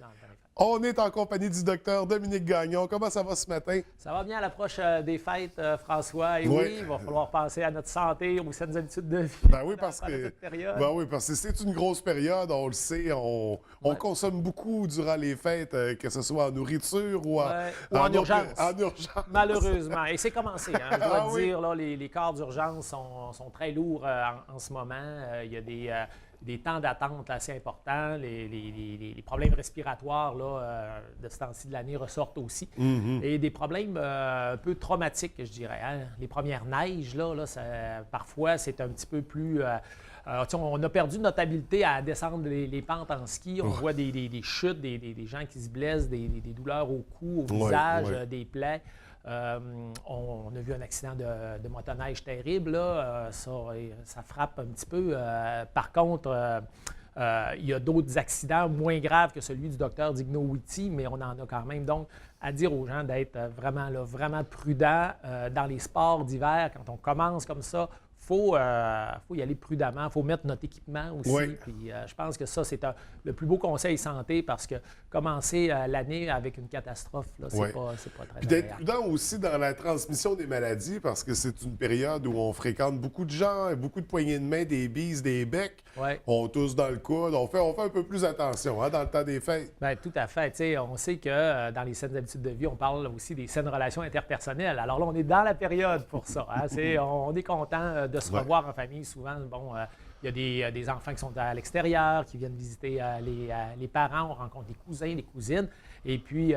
dans les fêtes. On est en compagnie du docteur Dominique Gagnon. Comment ça va ce matin? Ça va bien à l'approche des fêtes, François. Et Oui. oui, il va falloir penser à notre santé, aux saines habitudes de vie. Ben oui, parce pendant que, cette période. ben oui, parce que c'est une grosse période, on le sait. On consomme beaucoup durant les fêtes, que ce soit en nourriture ou en urgence. En urgence. Malheureusement. Et c'est commencé. Hein, je dois te oui. dire, là, les quarts d'urgence sont très lourds en ce moment. Il y a des temps d'attente assez importants. Les problèmes respiratoires là, de ce temps-ci de l'année ressortent aussi. Et des problèmes un peu traumatiques, je dirais. Hein. Les premières neiges, parfois, c'est un petit peu plus... on a perdu notre habileté à descendre les pentes en ski. On voit des chutes, des gens qui se blessent, des douleurs au cou, au visage, des plaies. On a vu un accident de motoneige terrible, là. Ça frappe un petit peu. Par contre, il y a d'autres accidents moins graves que celui du docteur Digno-Witty, mais on en a quand même. Donc, à dire aux gens d'être vraiment prudents dans les sports d'hiver. Quand on commence comme ça, faut y aller prudemment. Il faut mettre notre équipement aussi. Oui. Puis, je pense que ça, c'est le plus beau conseil santé parce que commencer l'année avec une catastrophe, c'est pas très Puis d'être agréable. prudent aussi dans la transmission des maladies parce que c'est une période où on fréquente beaucoup de gens, beaucoup de poignées de main, des bises, des becs. Ouais. On tousse dans le coude. On fait un peu plus attention dans le temps des fêtes. Bien, tout à fait. T'sais, on sait que dans les saines habitudes de vie, on parle aussi des saines relations interpersonnelles. Alors là, on est dans la période pour ça. Hein? On est content de se revoir en famille. Souvent, il y a des enfants qui sont à l'extérieur, qui viennent visiter les parents. On rencontre les cousins, les cousines. Et puis,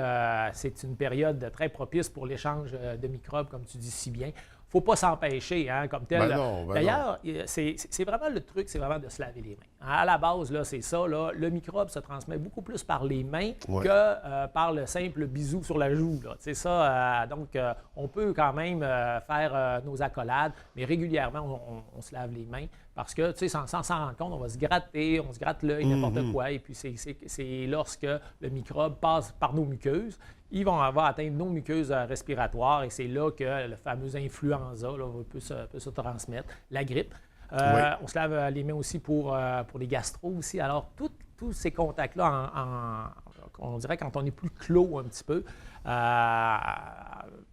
c'est une période très propice pour l'échange de microbes, comme tu dis si bien. Il ne faut pas s'empêcher, hein, comme tel. D'ailleurs, c'est vraiment le truc, c'est vraiment de se laver les mains. À la base, là, c'est ça. Là, le microbe se transmet beaucoup plus par les mains que par le simple bisou sur la joue. C'est ça. Donc, on peut quand même faire nos accolades, mais régulièrement, on se lave les mains parce que, tu sais, sans s'en rendre compte, on va se gratter, on se gratte l'œil, n'importe quoi. Et puis, c'est lorsque le microbe passe par nos muqueuses, ils vont avoir atteint nos muqueuses respiratoires et c'est là que le fameux influenza peut se transmettre, la grippe. On se lave les mains aussi pour les gastros aussi. Alors, tous ces contacts-là, on dirait quand on est plus clos un petit peu,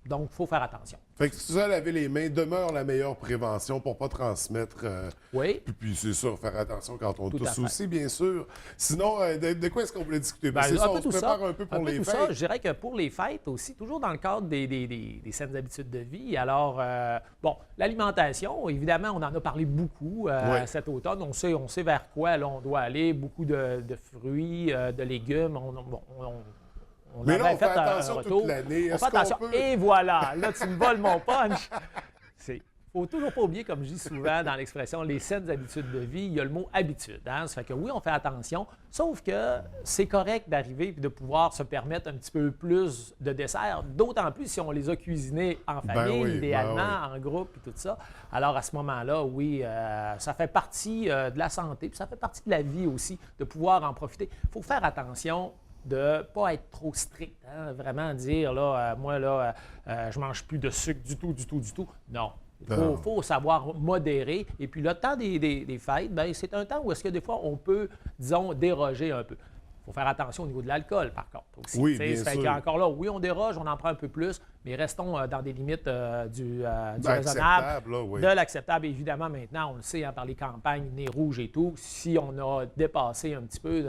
donc il faut faire attention. Fait que se laver les mains demeure la meilleure prévention pour ne pas transmettre. Oui. Puis c'est sûr, faire attention quand on tousse aussi, bien sûr. Sinon, de quoi est-ce qu'on voulait discuter? Ben, c'est ça, on se prépare un peu pour les fêtes. Je dirais que pour les fêtes aussi, toujours dans le cadre des saines habitudes de vie. Alors, l'alimentation, évidemment, on en a parlé beaucoup cet automne. On sait vers quoi là, on doit aller. Beaucoup de fruits, de légumes. Mais là, on fait un attention retour. toute l'année. On fait attention. Et voilà, là, tu me voles mon punch. Il ne faut toujours pas oublier, comme je dis souvent dans l'expression, les saines habitudes de vie, il y a le mot habitude. Hein? Ça fait que oui, on fait attention, sauf que c'est correct d'arriver et de pouvoir se permettre un petit peu plus de desserts, d'autant plus si on les a cuisinés en famille, idéalement, en groupe et tout ça. Alors, à ce moment-là, oui, ça fait partie de la santé, puis ça fait partie de la vie aussi, de pouvoir en profiter. Il faut faire attention de ne pas être trop strict, hein? Vraiment dire, là, moi, là, je ne mange plus de sucre du tout. Non. Il faut savoir modérer. Et puis, le temps des fêtes, bien, c'est un temps où est-ce que des fois, on peut, disons, déroger un peu. Il faut faire attention au niveau de l'alcool, par contre, aussi. Oui, bien sûr. Encore là, oui, on déroge, on en prend un peu plus, mais restons dans des limites du raisonnable, de l'acceptable. Évidemment, maintenant, on le sait, hein, par les campagnes nez rouge et tout, si on a dépassé un petit peu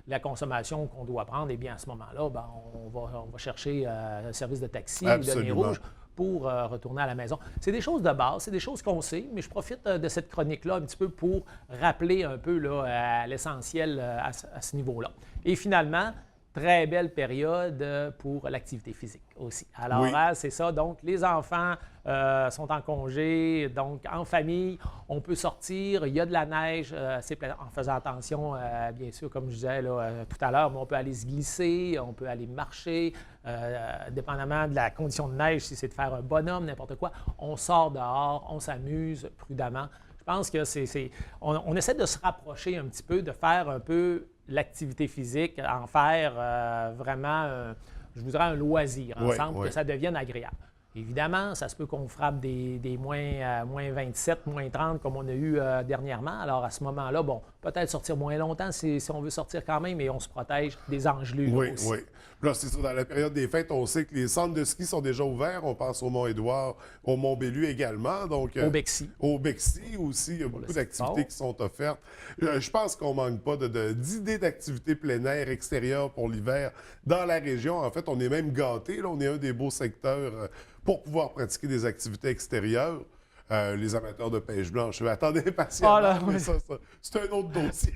la consommation qu'on doit prendre, eh bien, à ce moment-là, ben, on va chercher un service de taxi ou de nez rouge pour retourner à la maison. C'est des choses de base, c'est des choses qu'on sait, mais je profite de cette chronique-là un petit peu pour rappeler un peu là, l'essentiel à ce niveau-là. Et finalement, très belle période pour l'activité physique aussi. Alors, c'est ça. Donc, les enfants sont en congé, donc en famille, on peut sortir, il y a de la neige, en faisant attention, bien sûr, comme je disais là, tout à l'heure, mais on peut aller se glisser, on peut aller marcher, dépendamment de la condition de neige, si c'est de faire un bonhomme, n'importe quoi, on sort dehors, on s'amuse prudemment. Je pense que on essaie de se rapprocher un petit peu, de faire un peu l'activité physique, en faire vraiment, je vous dirais, un loisir ensemble, que ça devienne agréable. Évidemment, ça se peut qu'on frappe des moins 27, moins 30 comme on a eu dernièrement. Alors, à ce moment-là, bon, peut-être sortir moins longtemps si on veut sortir quand même, mais on se protège des engelures Oui, aussi. oui. Là, c'est ça, dans la période des fêtes, on sait que les centres de ski sont déjà ouverts. On pense au Mont-Édouard, au Mont-Bélieu également. Donc, Au Bexy. Au Bexy aussi, il y a beaucoup d'activités qui sont offertes. Je pense qu'on ne manque pas d'idées d'activités plein air extérieures pour l'hiver dans la région. En fait, on est même gâtés. Là, on est un des beaux secteurs pour pouvoir pratiquer des activités extérieures. Les amateurs de pêche blanche, attendez impatiemment, mais ça, c'est un autre dossier.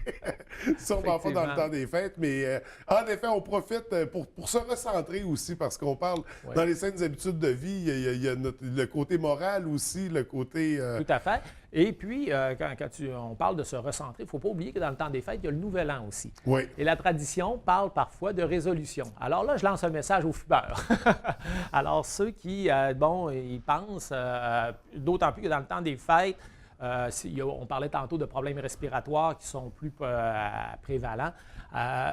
Ça, on va pas dans le temps des fêtes, mais en effet, on profite pour se recentrer aussi, parce qu'on parle dans les saines habitudes de vie, il y a le côté moral aussi, le côté... Tout à fait. Et puis, quand on parle de se recentrer, il ne faut pas oublier que dans le temps des fêtes, il y a le Nouvel An aussi. Oui. Et la tradition parle parfois de résolution. Alors là, je lance un message aux fumeurs. Alors, ceux qui, ils pensent, d'autant plus que dans le temps des fêtes, on parlait tantôt de problèmes respiratoires qui sont plus prévalents.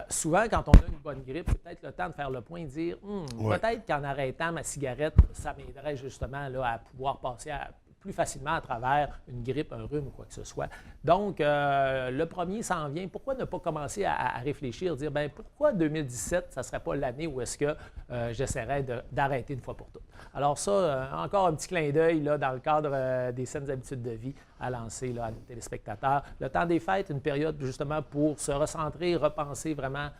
Souvent, quand on a une bonne grippe, c'est peut-être le temps de faire le point et de dire peut-être qu'en arrêtant ma cigarette, ça m'aiderait justement là, à pouvoir passer plus facilement à travers une grippe, un rhume ou quoi que ce soit. Donc, le premier s'en vient. Pourquoi ne pas commencer à réfléchir, dire, bien, pourquoi 2017, ça ne serait pas l'année où est-ce que j'essaierais d'arrêter une fois pour toutes? Alors ça, encore un petit clin d'œil là, dans le cadre des saines habitudes de vie à lancer là, à nos téléspectateurs. Le temps des fêtes, une période justement pour se recentrer, repenser vraiment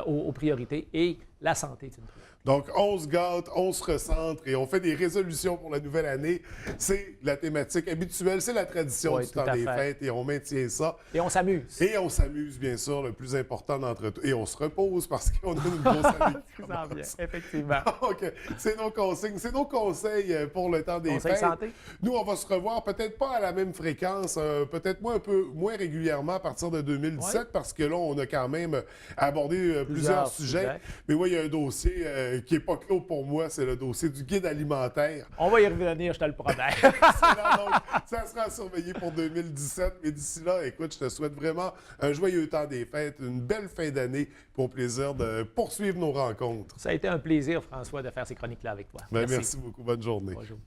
aux priorités et la santé est une priorité. Donc, on se gâte, on se recentre et on fait des résolutions pour la nouvelle année. C'est la thématique habituelle, c'est la tradition du temps des fêtes et on maintient ça. Et on s'amuse. Et on s'amuse, bien sûr, le plus important d'entre tous. Et on se repose parce qu'on a une grosse année qui commence. Effectivement. Donc, c'est nos consignes, c'est nos conseils pour le temps des fêtes. Santé. Nous, on va se revoir peut-être pas à la même fréquence, peut-être un peu moins régulièrement à partir de 2017 parce que là, on a quand même abordé plusieurs sujets. Mais oui, il y a un dossier qui n'est pas clos pour moi, c'est le dossier du guide alimentaire. On va y revenir, je te le promets. Donc, ça sera surveillé pour 2017. Mais d'ici là, écoute, je te souhaite vraiment un joyeux temps des fêtes, une belle fin d'année pour plaisir de poursuivre nos rencontres. Ça a été un plaisir, François, de faire ces chroniques-là avec toi. Merci beaucoup. Bonne journée. Bonjour.